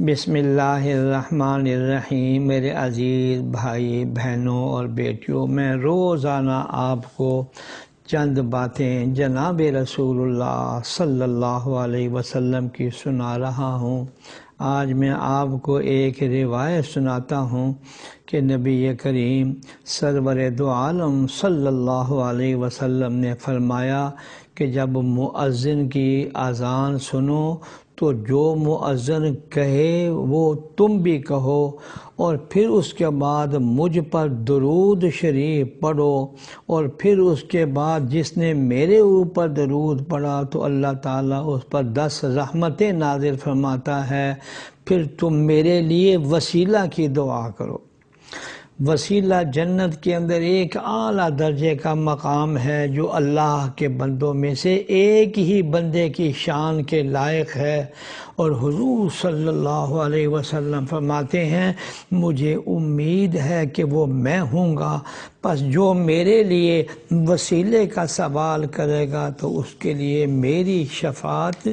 بسم اللہ الرحمن الرحیم۔ میرے عزیز بھائی بہنوں اور بیٹیوں، میں روزانہ آپ کو چند باتیں جناب رسول اللہ صلی اللہ علیہ وسلم کی سنا رہا ہوں۔ آج میں آپ کو ایک روایت سناتا ہوں کہ نبی کریم سرور دو عالم صلی اللہ علیہ وسلم نے فرمایا کہ جب مؤذن کی اذان سنو تو جو مؤذن کہے وہ تم بھی کہو، اور پھر اس کے بعد مجھ پر درود شریف پڑھو، اور پھر اس کے بعد جس نے میرے اوپر درود پڑھا تو اللہ تعالیٰ اس پر 10 رحمتیں نازل فرماتا ہے۔ پھر تم میرے لیے وسیلہ کی دعا کرو۔ وسیلہ جنت کے اندر ایک اعلیٰ درجے کا مقام ہے جو اللہ کے بندوں میں سے ایک ہی بندے کی شان کے لائق ہے، اور حضور صلی اللہ علیہ وسلم فرماتے ہیں مجھے امید ہے کہ وہ میں ہوں گا، پس جو میرے لیے وسیلے کا سوال کرے گا تو اس کے لیے میری شفاعت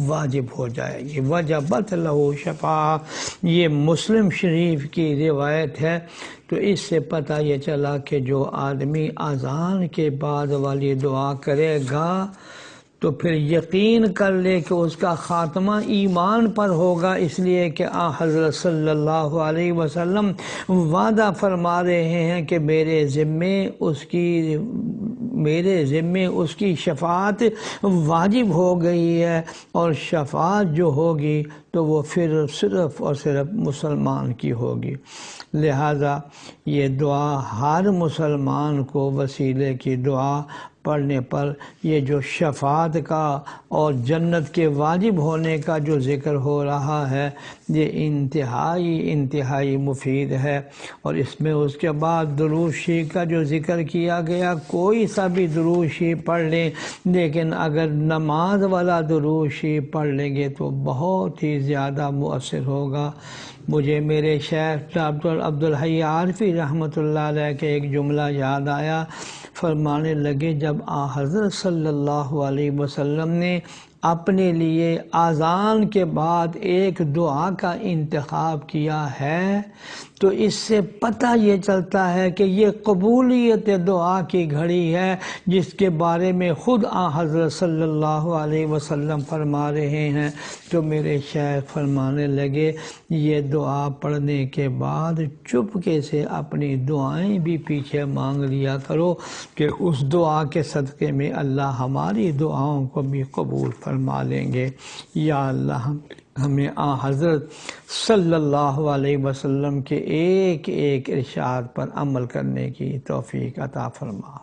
واجب ہو جائے گی۔ وجبت لہ شفاعت، یہ مسلم شریف کی روایت ہے۔ تو اس سے پتہ یہ چلا کہ جو آدمی اذان کے بعد والی دعا کرے گا تو پھر یقین کر لے کہ اس کا خاتمہ ایمان پر ہوگا، اس لیے کہ حضرت صلی اللہ علیہ وسلم وعدہ فرما رہے ہیں کہ میرے ذمے اس کی شفاعت واجب ہو گئی ہے، اور شفاعت جو ہوگی تو وہ پھر صرف اور صرف مسلمان کی ہوگی۔ لہذا یہ دعا ہر مسلمان کو وسیلے کی دعا پڑھنے پر یہ جو شفاعت کا اور جنت کے واجب ہونے کا جو ذکر ہو رہا ہے یہ انتہائی مفید ہے۔ اور اس میں اس کے بعد درود شریف کا جو ذکر کیا گیا، کوئی سا بھی درود شریف پڑھ لیں، لیکن اگر نماز والا درود شریف پڑھ لیں گے تو بہت ہی زیادہ مؤثر ہوگا۔ مجھے میرے شیخ ڈاکٹر عبدالحی عارفی رحمۃ اللہ علیہ کے ایک جملہ یاد آیا۔ فرمانے لگے جب حضرت صلی اللہ علیہ وسلم نے اپنے لیے اذان کے بعد ایک دعا کا انتخاب کیا ہے تو اس سے پتہ یہ چلتا ہے کہ یہ قبولیت دعا کی گھڑی ہے، جس کے بارے میں خود حضرت صلی اللہ علیہ وسلم فرما رہے ہیں۔ تو میرے شیخ فرمانے لگے یہ دعا پڑھنے کے بعد چپکے سے اپنی دعائیں بھی پیچھے مانگ لیا کرو کہ اس دعا کے صدقے میں اللہ ہماری دعاؤں کو بھی قبول فرما لیں گے۔ یا اللہ ہمیں حضرت صلی اللہ علیہ وسلم کے ایک ایک ارشاد پر عمل کرنے کی توفیق عطا فرما۔